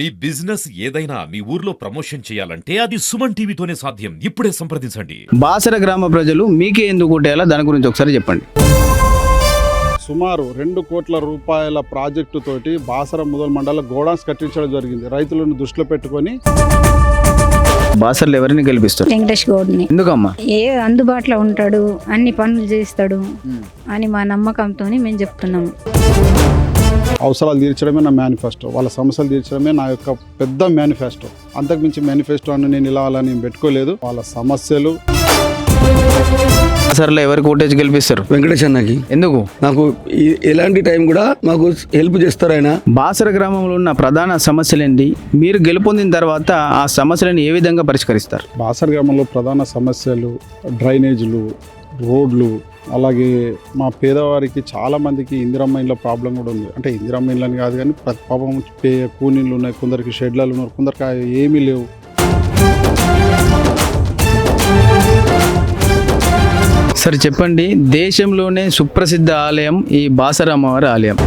మీ business ఏదైనా మీ ఊర్లో promotion చేయాలంటే అది సుమన్ టీవీతోనే సాధ్యం. ఇప్పుడే సంప్రదించండి. బాసర గ్రామ ప్రజలు మీకే ఎందుకు ఓటేయాలో దాని గురించి ఒకసారి చెప్పండి. సుమారు 2 కోట్ల రూపాయల ప్రాజెక్టు తోటి బాసర ముదల్ మండల గోడాన్స్ కట్టించడం జరిగింది. రైతులను దృష్టిలో పెట్టుకొని బాసర్లో ఎవరిని గెలిపిస్తారు? వెంకటేష్ గౌడ్ని. ఎందుకమ్మా? ఏ అందుబాటులో ఉంటాడు, అన్ని పనులు చేస్తాడు అని మా నమ్మకంతో మేము చెప్తున్నాము. అవసరాలు తీర్చడమే నా మేనిఫెస్టో, వాళ్ళ సమస్యలు తీర్చడమే నా యొక్క పెద్ద మేనిఫెస్టో. అంతకుమించి మేనిఫెస్టో అని నేను ఇలా అలా నేను పెట్టుకోలేదు. వాళ్ళ సమస్యలు. బాసర్లో ఎవరికి ఓటేసి గెలిపిస్తారు? వెంకటేష్ అన్నకి. ఎందుకు? నాకు ఎలాంటి టైం కూడా మాకు హెల్ప్ చేస్తారు ఆయన. బాసర గ్రామంలో ఉన్న ప్రధాన సమస్యలేంటి? మీరు గెలుపొందిన తర్వాత ఆ సమస్యలను ఏ విధంగా పరిష్కరిస్తారు? బాసర గ్రామంలో ప్రధాన సమస్యలు డ్రైనేజీలు, రోడ్లు, అలాగే మా పేదవారికి చాలామందికి ఇందిరమ్మ ఇండ్ల ప్రాబ్లం కూడా ఉంది. అంటే ఇందిరమ్మ ఇండ్లని కాదు కానీ పాపం కూనీళ్ళు ఉన్నాయి, కొందరికి షెడ్లలో ఉన్నారు, కొందరికి ఏమీ లేవు. సరే చెప్పండి, దేశంలోనే సుప్రసిద్ధ ఆలయం ఈ బాసర అమ్మవారి ఆలయం.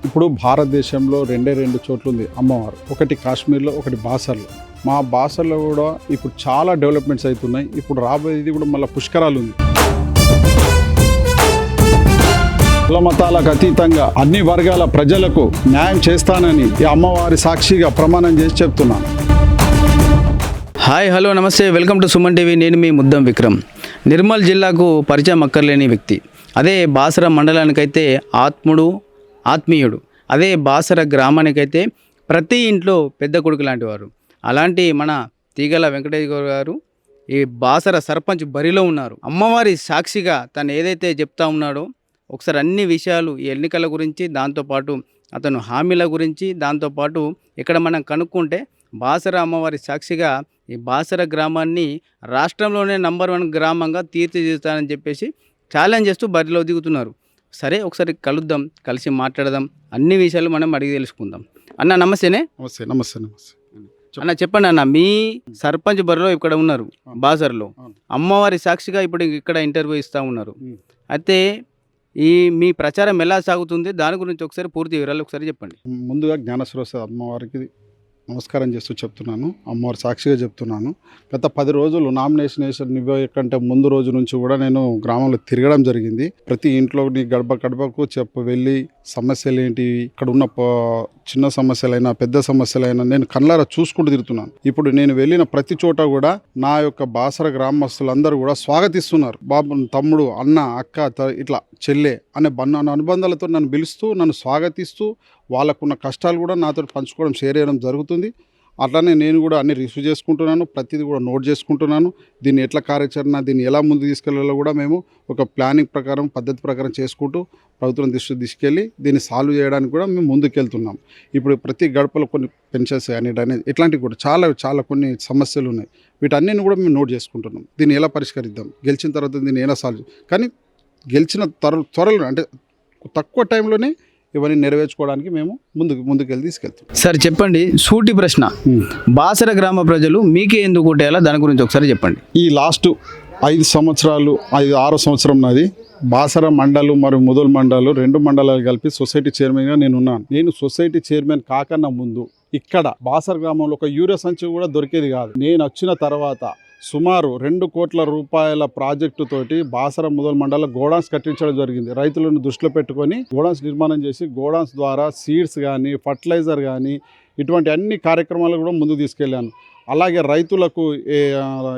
ఇప్పుడు భారతదేశంలో 2 చోట్ల ఉంది అమ్మవారు. ఒకటి కాశ్మీర్లో, ఒకటి బాసర్లో. మా బాసర్లో కూడా ఇప్పుడు చాలా డెవలప్మెంట్స్ అవుతున్నాయి. ఇప్పుడు రాబోయేది కూడా మళ్ళీ పుష్కరాలు ఉంది. కుల మతాలకు అతీతంగా అన్ని వర్గాల ప్రజలకు న్యాయం చేస్తానని ఈ అమ్మవారి సాక్షిగా ప్రమాణం చేసి చెప్తున్నాను. హాయ్, హలో, నమస్తే, వెల్కమ్ టు సుమన్ టీవీ. నేను మీ ముద్దం విక్రమ్. నిర్మల్ జిల్లాకు పరిచయం అక్కర్లేని వ్యక్తి. అదే బాసర మండలానికైతే ఆత్మీయుడు. అదే బాసర గ్రామానికైతే ప్రతి ఇంట్లో పెద్ద కొడుకు లాంటి వారు. అలాంటి మన తీగల వెంకటేష్ గౌడ్ గారు ఈ బాసర సర్పంచ్ బరిలో ఉన్నారు. అమ్మవారి సాక్షిగా తను ఏదైతే చెప్తా ఉన్నాడో ఒకసారి అన్ని విషయాలు, ఈ ఎన్నికల గురించి, దాంతోపాటు అతను హామీల గురించి, దాంతోపాటు ఇక్కడ మనం కనుక్కుంటే బాసర అమ్మవారి సాక్షిగా ఈ బాసర గ్రామాన్ని రాష్ట్రంలోనే నంబర్ 1 గ్రామంగా తీర్చిదిద్దుతానని చెప్పేసి ఛాలెంజ్ చేస్తూ బరిలో దిగుతున్నారు. సరే, ఒకసారి కలుద్దాం, కలిసి మాట్లాడదాం, అన్ని విషయాలు మనం అడిగి తెలుసుకుందాం. అన్న నమస్తేనే. నమస్తే. నమస్తే. నమస్తే అన్న చెప్పండి అన్న, మీ సర్పంచ్ బరిలో ఇక్కడ ఉన్నారు బాసర్లో. అమ్మవారి సాక్షిగా ఇప్పుడు ఇక్కడ ఇంటర్వ్యూ ఇస్తూ ఉన్నారు. అయితే ఈ మీ ప్రచారం ఎలా సాగుతుంది, దాని గురించి ఒకసారి పూర్తి వివరాలు ఒకసారి చెప్పండి. ముందుగా జ్ఞానసరస్వతి అమ్మవారికి నమస్కారం చేస్తూ చెప్తున్నాను. అమ్మవారి సాక్షిగా చెప్తున్నాను. గత 10 రోజులు నామినేషన్ కంటే ముందు రోజు నుంచి కూడా నేను గ్రామంలో తిరగడం జరిగింది. ప్రతి ఇంట్లో గడపకు వెళ్ళి సమస్యలు ఏంటి, ఇక్కడ ఉన్న చిన్న సమస్యలైనా పెద్ద సమస్యలైనా నేను కళ్ళారా చూసుకుంటూ తిరుగుతున్నాను. ఇప్పుడు నేను వెళ్ళిన ప్రతి చోట కూడా నా యొక్క బాసర గ్రామస్తులందరూ కూడా స్వాగతిస్తున్నారు. బాబు, తమ్ముడు, అన్న, అక్క, ఇట్లా చెల్లె అనే అనుబంధాలతో నన్ను పిలుస్తూ, నన్ను స్వాగతిస్తూ, వాళ్ళకున్న కష్టాలు కూడా నాతో పంచుకోవడం, షేర్ చేయడం జరుగుతుంది. అట్లానే నేను కూడా అన్ని రిసీవ్ చేసుకుంటున్నాను, ప్రతిదీ కూడా నోట్ చేసుకుంటున్నాను. దీన్ని ఎట్లా కార్యాచరణ, దీన్ని ఎలా ముందు తీసుకెళ్లాలో కూడా మేము ఒక ప్లానింగ్ ప్రకారం, పద్ధతి ప్రకారం చేసుకుంటూ ప్రభుత్వం తీసుకెళ్ళి దీన్ని సాల్వ్ చేయడానికి కూడా మేము ముందుకెళ్తున్నాం. ఇప్పుడు ప్రతి గడపలో కొన్ని పెన్షన్స్ కానీ డ్రైనేజ్ ఇట్లాంటివి కూడా చాలా కొన్ని సమస్యలు ఉన్నాయి. వీటన్నిటిని కూడా మేము నోట్ చేసుకుంటున్నాం. దీన్ని ఎలా పరిష్కరిద్దాం, గెలిచిన తర్వాత దీన్ని ఎలా సాల్వ్, కానీ గెలిచిన త్వరలో అంటే తక్కువ టైంలోనే ఇవన్నీ నెరవేర్చుకోవడానికి మేము ముందుకెళ్ళి తీసుకెళ్తాం. సార్ చెప్పండి, సూటి ప్రశ్న, బాసర గ్రామ ప్రజలు మీకే ఎందుకు ఓటేయాలో దాని గురించి ఒకసారి చెప్పండి. ఈ లాస్ట్ 5 సంవత్సరాలు, 6 సంవత్సరం నాది బాసర మండలు మరియు ముదల్ మండలు 2 మండలాలు కలిపి సొసైటీ చైర్మన్గా నేను ఉన్నాను. నేను సొసైటీ చైర్మన్ కాకన్నా ముందు ఇక్కడ బాసర గ్రామంలో ఒక యూరియా సంచి కూడా దొరికేది కాదు. నేను వచ్చిన తర్వాత సుమారు 2 కోట్ల రూపాయల ప్రాజెక్టు తోటి బాసర ముదల్ మండల గోడాన్స్ కట్టించడం జరిగింది. రైతులను దృష్టిలో పెట్టుకొని గోడాన్స్ నిర్మాణం చేసి, గోడాన్స్ ద్వారా సీడ్స్ కానీ, ఫర్టిలైజర్ కానీ, ఇటువంటి అన్ని కార్యక్రమాలు కూడా ముందుకు తీసుకెళ్ళాను. అలాగే రైతులకు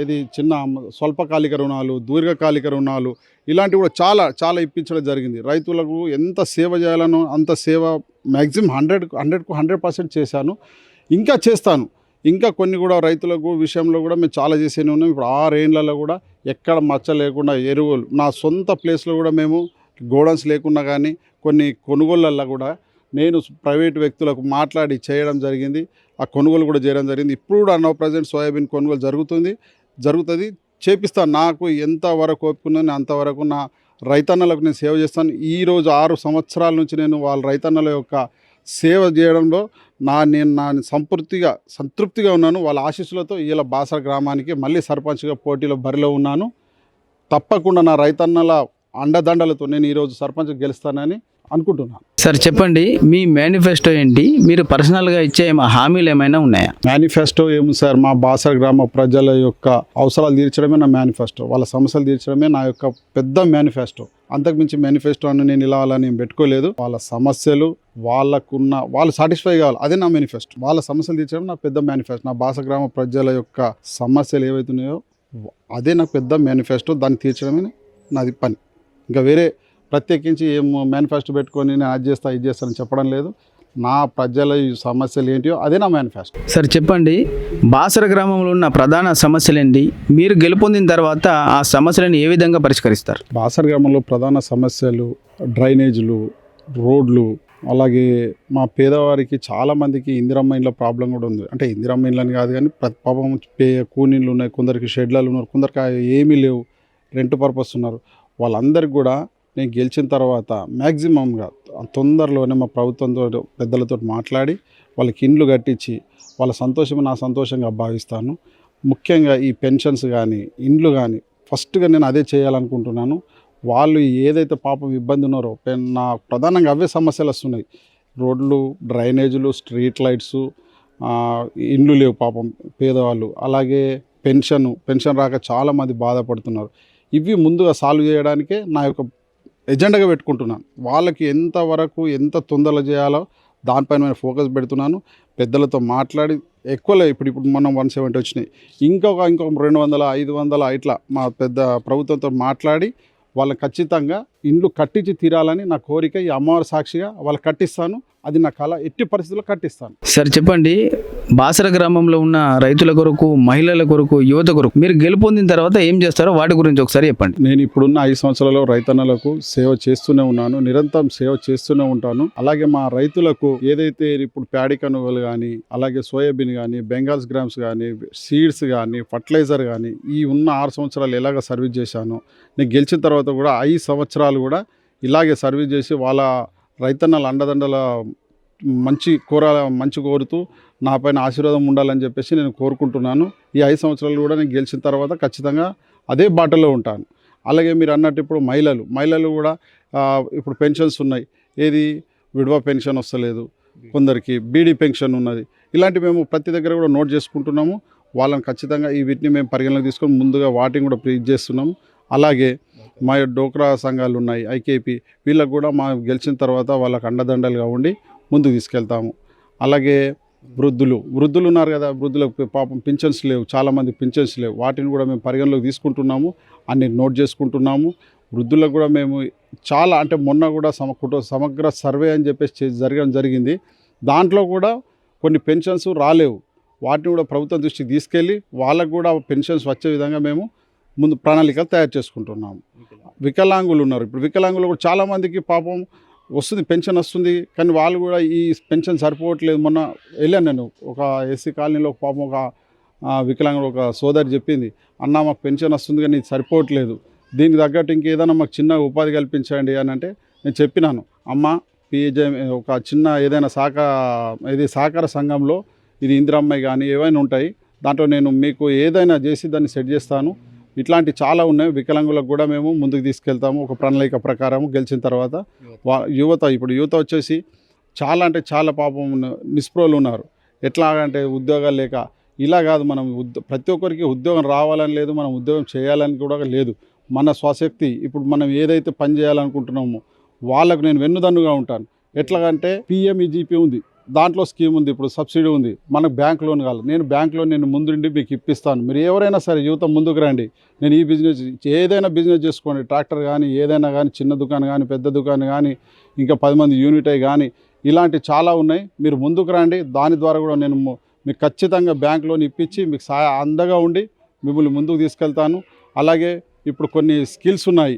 ఇది చిన్న స్వల్పకాలిక రుణాలు, దీర్ఘకాలిక రుణాలు ఇలాంటివి కూడా చాలా ఇప్పించడం జరిగింది. రైతులకు ఎంత సేవ చేయాలనో అంత సేవ మ్యాక్సిమం 100% చేశాను, ఇంకా చేస్తాను. ఇంకా కొన్ని కూడా రైతులకు విషయంలో కూడా మేము చాలా చేసేనే ఉన్నాం. ఇప్పుడు 6 ఏళ్లలో కూడా ఎక్కడ మచ్చ లేకుండా ఎరువులు నా సొంత ప్లేస్లో కూడా మేము గోడౌన్స్ లేకున్నా కానీ కొన్ని కొనుగోళ్ళల్లో కూడా నేను ప్రైవేట్ వ్యక్తులకు మాట్లాడి చేయడం జరిగింది. ఆ కొనుగోలు కూడా చేయడం జరిగింది. ఇప్పుడు కూడా అన్న ప్రజెంట్ సోయాబీన్ కొనుగోలు జరుగుతుంది, చేపిస్తాను. నాకు ఎంతవరకు ఒప్పుకున్నాను అంతవరకు నా రైతన్నలకు నేను సేవ చేస్తాను. ఈరోజు 6 సంవత్సరాల నుంచి నేను వాళ్ళ రైతన్నల యొక్క సేవ చేయడంలో నేను సంతృప్తిగా ఉన్నాను. వాళ్ళ ఆశీస్సులతో ఇలా బాసర గ్రామానికి మళ్ళీ సర్పంచ్గా పోటీలో బరిలో ఉన్నాను. తప్పకుండా నా రైతన్నల అండదండలతో నేను ఈరోజు సర్పంచ్ గెలుస్తానని అనుకుంటున్నాను. సార్ చెప్పండి, మీ మేనిఫెస్టో ఏంటి? మీరు పర్సనల్గా ఇచ్చే హామీలు ఏమైనా ఉన్నాయా? మేనిఫెస్టో ఏముంది సార్, మా బాసర గ్రామ ప్రజల యొక్క అవసరాలు తీర్చడమే నా మేనిఫెస్టో, వాళ్ళ సమస్యలు తీర్చడమే నా యొక్క పెద్ద మేనిఫెస్టో. అంతకుమించి మేనిఫెస్టో అని నేను ఇలా అలా నేను పెట్టుకోలేదు. వాళ్ళ సమస్యలు వాళ్ళు సాటిస్ఫై కావాలి, అదే నా మేనిఫెస్టో. వాళ్ళ సమస్యలు తీర్చడం నా పెద్ద మేనిఫెస్టో. నా బాసర గ్రామ ప్రజల యొక్క సమస్యలు ఏవైతున్నాయో అదే నాకు పెద్ద మేనిఫెస్టో. దాన్ని తీర్చడమే నాది పని. ఇంకా వేరే ప్రత్యేకించి ఏం మేనిఫెస్టో పెట్టుకొని నేను అది చేస్తా ఇది చేస్తానని చెప్పడం లేదు. నా ప్రజల సమస్యలు ఏంటియో అదే నా మేనిఫెస్టో. సార్ చెప్పండి, బాసర గ్రామంలో ఉన్న ప్రధాన సమస్యలు ఏంటి? మీరు గెలుపొందిన తర్వాత ఆ సమస్యలను ఏ విధంగా పరిష్కరిస్తారు? బాసర గ్రామంలో ప్రధాన సమస్యలు డ్రైనేజీలు, రోడ్లు, అలాగే మా పేదవారికి చాలామందికి ఇందిరమ్మ ఇండ్ల ప్రాబ్లం కూడా ఉంది. అంటే ఇందిరమ్మ ఇండ్లని కాదు కానీ పాపం కూనీళ్ళు ఉన్నాయి, కొందరికి షెడ్లలో ఉన్నారు, కొందరికి ఏమీ లేవు, రెంట్ పర్పస్ ఉన్నారు. వాళ్ళందరికీ కూడా నేను గెలిచిన తర్వాత మ్యాక్సిమంగా తొందరలోనే మా ప్రభుత్వంతో పెద్దలతో మాట్లాడి వాళ్ళకి ఇండ్లు కట్టించి వాళ్ళ సంతోషమే నా సంతోషంగా భావిస్తాను. ముఖ్యంగా ఈ పెన్షన్స్ కానీ ఇండ్లు కానీ ఫస్ట్గా నేను అదే చేయాలనుకుంటున్నాను. వాళ్ళు ఏదైతే పాపం ఇబ్బంది ఉన్నారో నా ప్రధానంగా అవే సమస్యలు వస్తున్నాయి. రోడ్లు, డ్రైనేజీలు, స్ట్రీట్ లైట్స్, ఇండ్లు లేవు పాపం పేదవాళ్ళు. అలాగే పెన్షన్ రాక చాలామంది బాధపడుతున్నారు. ఇవి ముందుగా సాల్వ్ చేయడానికే నా యొక్క ఎజెండాగా పెట్టుకుంటున్నాను. వాళ్ళకి ఎంత తొందరగా చేయాలో దానిపైన నేను ఫోకస్ పెడుతున్నాను. పెద్దలతో మాట్లాడి ఎక్కువలే ఇప్పుడు మనం 170 వచ్చినాయి, ఇంకొక 200, 500 ఇట్లా మా పెద్ద ప్రభుత్వంతో మాట్లాడి వాళ్ళని ఖచ్చితంగా ఇండ్లు కట్టించి తీరాలని నా కోరిక. ఈ అమ్మవారి సాక్షిగా వాళ్ళకి కట్టిస్తాను. అది నా కళ, ఎట్టి పరిస్థితుల్లో కట్టిస్తాను. సార్ చెప్పండి, బాసర గ్రామంలో ఉన్న రైతుల కొరకు, మహిళల కొరకు, యువత కొరకు మీరు గెలుపొందిన తర్వాత ఏం చేస్తారో వాటి గురించి ఒకసారి చెప్పండి. నేను ఇప్పుడున్న 5 సంవత్సరాల్లో రైతన్నలకు సేవ చేస్తూనే ఉన్నాను, నిరంతరం సేవ చేస్తూనే ఉంటాను. అలాగే మా రైతులకు ఏదైతే ఇప్పుడు ప్యాడీ కనుగోలు కానీ, అలాగే సోయాబీన్ కానీ, బెంగాల్స్ గ్రామ్స్ కానీ, సీడ్స్ కానీ, ఫర్టిలైజర్ కానీ ఈ ఉన్న 6 సంవత్సరాలు ఎలాగ సర్వీస్ చేశాను. నేను గెలిచిన తర్వాత కూడా 5 సంవత్సరాలు కూడా ఇలాగే సర్వీస్ చేసి వాళ్ళ రైతన్నల అండదండల మంచి కోరుతూ నా పైన ఆశీర్వాదం ఉండాలని చెప్పేసి నేను కోరుకుంటున్నాను. ఈ 5 సంవత్సరాలు కూడా నేను గెలిచిన తర్వాత ఖచ్చితంగా అదే బాటలో ఉంటాను. అలాగే మీరు అన్నట్టు ఇప్పుడు మహిళలు కూడా ఇప్పుడు పెన్షన్స్ ఉన్నాయి. ఏది విడవ పెన్షన్ వస్తలేదు, కొందరికి బీడీ పెన్షన్ ఉన్నది. ఇలాంటివి మేము ప్రతి దగ్గర కూడా నోట్ చేసుకుంటున్నాము. వాళ్ళని ఖచ్చితంగా వీటిని మేము పరిగణలోకి తీసుకొని ముందుగా వాటిని కూడా ప్రీచ్ చేస్తున్నాము. అలాగే మా డోక్రా సంఘాలు ఉన్నాయి, ఐకేపీ, వీళ్ళకు కూడా మా గెలిచిన తర్వాత వాళ్ళకు అండదండలుగా ఉండి ముందుకు తీసుకెళ్తాము. అలాగే వృద్ధులు ఉన్నారు కదా, వృద్ధులకు పాపం పింఛన్స్ లేవు, చాలామంది పింఛన్స్ లేవు. వాటిని కూడా మేము పరిగణలోకి తీసుకుంటున్నాము, అన్ని నోట్ చేసుకుంటున్నాము. వృద్ధులకు కూడా మేము చాలా అంటే మొన్న కూడా సమగ్ర సర్వే అని చెప్పేసి జరిగింది. దాంట్లో కూడా కొన్ని పెన్షన్స్ రాలేవు. వాటిని కూడా ప్రభుత్వం దృష్టికి తీసుకెళ్ళి వాళ్ళకు కూడా పెన్షన్స్ వచ్చే విధంగా మేము ముందు ప్రణాళికలు తయారు చేసుకుంటున్నాము. వికలాంగులు ఉన్నారు. ఇప్పుడు వికలాంగులు కూడా చాలామందికి పాపం వస్తుంది, పెన్షన్ వస్తుంది, కానీ వాళ్ళు కూడా ఈ పెన్షన్ సరిపోవట్లేదు. మొన్న వెళ్ళాను నేను ఒక ఎస్సీ కాలనీలో, పాపం ఒక వికలాంగులు ఒక సోదరి చెప్పింది, అన్న మాకు పెన్షన్ వస్తుంది కానీ ఇది సరిపోవట్లేదు, దీనికి తగ్గట్టు ఇంకేదైనా మాకు చిన్న ఉపాధి కల్పించండి అని అంటే నేను చెప్పినాను, అమ్మ పిజే ఒక చిన్న ఏదైనా సహకార సంఘంలో ఇది ఇందిరమ్మాయి కానీ ఏవైనా ఉంటాయి, దాంట్లో నేను మీకు ఏదైనా చేసి దాన్ని సెట్ చేస్తాను. ఇట్లాంటి చాలా ఉన్నాయి. వికలాంగులకు కూడా మేము ముందుకు తీసుకెళ్తాము ఒక ప్రణాళిక ప్రకారం గెలిచిన తర్వాత. యువత వచ్చేసి చాలా అంటే చాలా పాపం నిస్పృహలు ఉన్నారు. ఎట్లా అంటే ఉద్యోగాలు లేక ఇలా కాదు, మనం ప్రతి ఒక్కరికి ఉద్యోగం రావాలని లేదు, మనం ఉద్యోగం చేయాలని కూడా లేదు. మన స్వశక్తి ఇప్పుడు మనం ఏదైతే పని చేయాలనుకుంటున్నామో వాళ్ళకు నేను వెన్నుదన్నుగా ఉంటాను. ఎట్లాగంటే పిఎంఈజీపీ ఉంది, దాంట్లో స్కీమ్ ఉంది, ఇప్పుడు సబ్సిడీ ఉంది. మనకు బ్యాంక్ లోన్ కావాలి, నేను బ్యాంక్ లోన్ నేను ముందుండి మీకు ఇప్పిస్తాను. మీరు ఎవరైనా సరే యువత ముందుకు రండి, నేను ఈ బిజినెస్ ఏదైనా బిజినెస్ చేసుకోండి, ట్రాక్టర్ కానీ ఏదైనా కానీ, చిన్న దుకాణం కానీ పెద్ద దుకాణం కానీ, ఇంకా 10 మంది యూనిట్ అయి కానీ, ఇలాంటి చాలా ఉన్నాయి. మీరు ముందుకు రండి, దాని ద్వారా కూడా నేను మీకు ఖచ్చితంగా బ్యాంక్ లోన్ ఇప్పించి మీకు అండగా ఉండి మిమ్మల్ని ముందుకు తీసుకెళ్తాను. అలాగే ఇప్పుడు కొన్ని స్కిల్స్ ఉన్నాయి,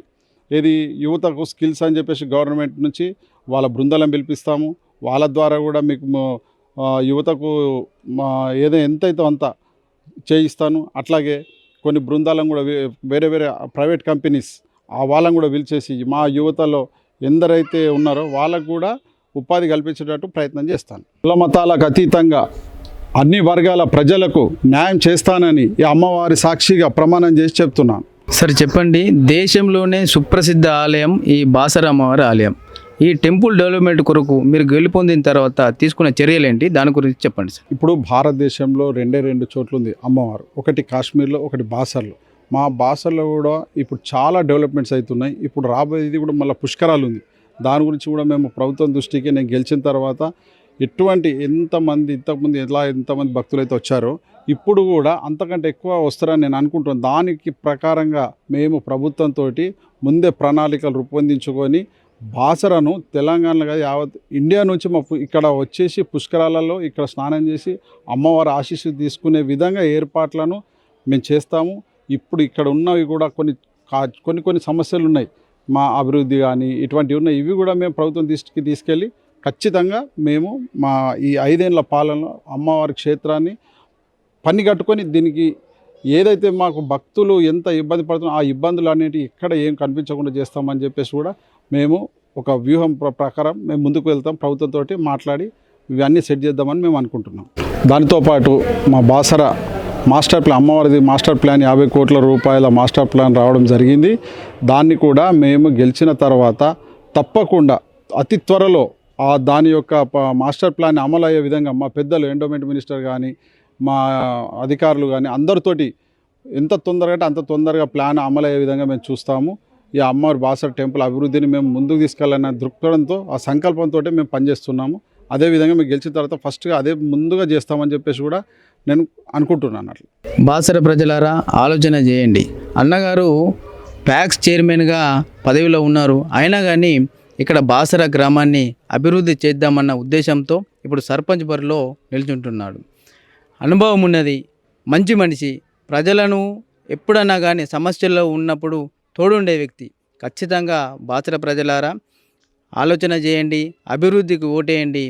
ఏది యువతకు స్కిల్స్ అని చెప్పేసి గవర్నమెంట్ నుంచి వాళ్ళ బృందాలను పిలిపిస్తాము. వాళ్ళ ద్వారా కూడా మీకు యువతకు ఎంతైతే అంత చేయిస్తాను. అట్లాగే కొన్ని బృందాలను కూడా వేరే ప్రైవేట్ కంపెనీస్ వాళ్ళని కూడా పిలిచేసి మా యువతలో ఎందరైతే ఉన్నారో వాళ్ళకు కూడా ఉపాధి కల్పించేటట్టు ప్రయత్నం చేస్తాను. కుల మతాలకు అతీతంగా అన్ని వర్గాల ప్రజలకు న్యాయం చేస్తానని ఈ అమ్మవారి సాక్షిగా ప్రమాణం చేసి చెప్తున్నాను. సరే చెప్పండి, దేశంలోనే సుప్రసిద్ధ ఆలయం ఈ బాసర అమ్మవారి ఆలయం. ఈ టెంపుల్ డెవలప్మెంట్ కొరకు మీరు గెలుపొందిన తర్వాత తీసుకున్న చర్యలేంటి దాని గురించి చెప్పండి సార్. ఇప్పుడు భారతదేశంలో రెండు చోట్ల ఉంది అమ్మవారు. ఒకటి కాశ్మీర్లో, ఒకటి బాసర్లో. మా బాసర్లో కూడా ఇప్పుడు చాలా డెవలప్మెంట్స్ అవుతున్నాయి. ఇప్పుడు రాబోయేది కూడా మళ్ళీ పుష్కరాలు ఉంది. దాని గురించి కూడా మేము ప్రభుత్వం దృష్టికి నేను గెలిచిన తర్వాత ఎటువంటి ఇంతకుముందు ఎంతమంది భక్తులు అయితే వచ్చారో ఇప్పుడు కూడా అంతకంటే ఎక్కువ వస్తారని నేను అనుకుంటున్నాను. దానికి ప్రకారంగా మేము ప్రభుత్వంతో ముందే ప్రణాళికలు రూపొందించుకొని బాసరను తెలంగాణలో యావత్ ఇండియా నుంచి ఇక్కడ వచ్చేసి పుష్కరాలలో ఇక్కడ స్నానం చేసి అమ్మవారి ఆశీస్సు తీసుకునే విధంగా ఏర్పాట్లను మేము చేస్తాము. ఇప్పుడు ఇక్కడ ఉన్నవి కూడా కొన్ని సమస్యలు ఉన్నాయి. మా అభివృద్ధి కానీ ఇటువంటివి ఉన్నాయి. ఇవి కూడా మేము ప్రభుత్వం దృష్టికి తీసుకెళ్ళి ఖచ్చితంగా మేము మా ఈ 5 ఏళ్ల పాలనలో అమ్మవారి క్షేత్రాన్ని పని కట్టుకొని దీనికి ఏదైతే మాకు భక్తులు ఎంత ఇబ్బంది పడుతున్నారో ఆ ఇబ్బందులు అనేవి ఇక్కడ ఏం కనిపించకుండా చేస్తామని చెప్పేసి కూడా మేము ఒక వ్యూహం ప్రకారం మేము ముందుకు వెళ్తాం. ప్రభుత్వంతో మాట్లాడి ఇవన్నీ సెట్ చేద్దామని మేము అనుకుంటున్నాం. దానితో పాటు మా బాసర మాస్టర్ ప్లాన్, అమ్మవారిది మాస్టర్ ప్లాన్ 50 కోట్ల రూపాయల మాస్టర్ ప్లాన్ రావడం జరిగింది. దాన్ని కూడా మేము గెలిచిన తర్వాత తప్పకుండా అతి త్వరలో దాని యొక్క మాస్టర్ ప్లాన్ అమలు అయ్యే విధంగా మా పెద్దలు ఎండోమెంట్ మినిస్టర్ కానీ మా అధికారులు కానీ అందరితోటి ఎంత తొందరగా అంటే అంత తొందరగా ప్లాన్ అమలు అయ్యే విధంగా మేము చూస్తాము. ఈ అమ్మవారి బాసర టెంపుల్ అభివృద్ధిని మేము ముందుకు తీసుకెళ్ళాలన్న దృక్పథంతో ఆ సంకల్పంతో మేము పనిచేస్తున్నాము. అదేవిధంగా మేము గెలిచిన తర్వాత ఫస్ట్గా అదే ముందుగా చేస్తామని చెప్పేసి కూడా నేను అనుకుంటున్నాను. అట్లా బాసర ప్రజలారా ఆలోచన చేయండి. అన్నగారు ప్యాక్స్ చైర్మన్గా పదవిలో ఉన్నారు. అయినా కానీ ఇక్కడ బాసర గ్రామాన్ని అభివృద్ధి చేద్దామన్న ఉద్దేశంతో ఇప్పుడు సర్పంచ్ బరిలో నిల్చుంటున్నాడు. అనుభవం ఉన్నది, మంచి మనిషి, ప్రజలను ఎప్పుడన్నా కానీ సమస్యల్లో ఉన్నప్పుడు తోడుండే వ్యక్తి. ఖచ్చితంగా బాసర ప్రజలారా ఆలోచన చేయండి, అభివృద్ధికి ఓటేయండి.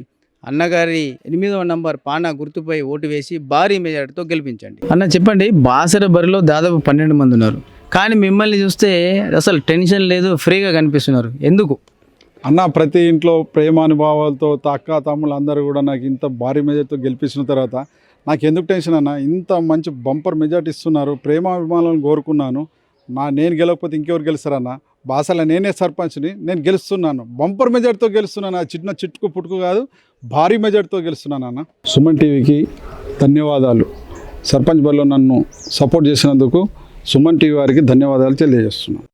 అన్నగారి 8వ నంబర్ పానా గుర్తుపై ఓటు వేసి భారీ మెజార్టీతో గెలిపించండి. అన్న చెప్పండి, బాసర బరిలో దాదాపు 12 మంది ఉన్నారు, కానీ మిమ్మల్ని చూస్తే అసలు టెన్షన్ లేదు, ఫ్రీగా కనిపిస్తున్నారు. ఎందుకు అన్న? ప్రతి ఇంట్లో ప్రేమానుభావాలతో అక్క తమ్ముళ్ళు అందరూ కూడా నాకు ఇంత భారీ మెజార్టీతో గెలిపించిన తర్వాత నాకు ఎందుకు టెన్షన్ అన్న? ఇంత మంచి బంపర్ మెజార్టీ ఇస్తున్నారు, ప్రేమాభిమానాలను కోరుకున్నాను. నేను గెలవకపోతే ఇంకెవరు గెలుస్తారన్న? బాసరలో నేనే సర్పంచ్ని, నేను గెలుస్తున్నాను, బంపర్ మెజార్టీతో గెలుస్తున్నాను. చిన్న చిట్టుకు పుట్టుకు కాదు, భారీ మెజార్టీతో గెలుస్తున్నాను అన్న. సుమన్ టీవీకి ధన్యవాదాలు. సర్పంచ్ బరిలో నన్ను సపోర్ట్ చేసినందుకు సుమన్ టీవీ వారికి ధన్యవాదాలు తెలియజేస్తున్నాను.